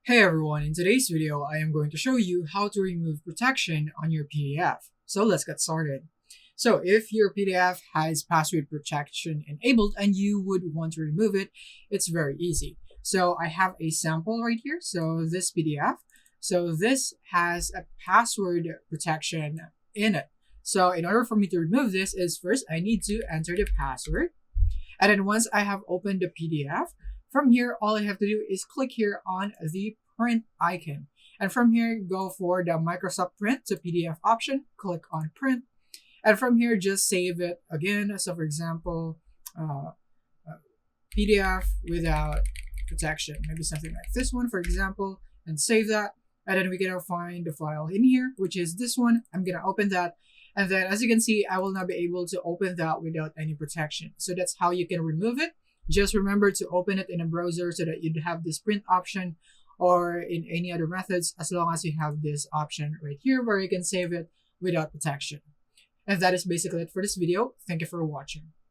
Hey everyone, in today's video I am going to show you how to remove protection on your PDF. So let's get started. So if your PDF has password protection enabled and you would want to remove it, it's very easy. So I have a sample right here. So this PDF. So this has a password protection in it. So in order for me to remove this is first I need to enter the password. And then once I have opened the PDF, from here, all I have to do is click here on the print icon. And from here, go for the Microsoft Print to PDF option, click on print. And from here, just save it again. So for example, uh, PDF without protection, maybe something like this one, for example, and save that. And then we're gonna find the file in here, which is this one. I'm gonna open that. And then as you can see, I will not be able to open that without any protection. So that's how you can remove it. Just remember to open it in a browser so that you'd have this print option or in any other methods, as long as you have this option right here where you can save it without protection. And that is basically it for this video. Thank you for watching.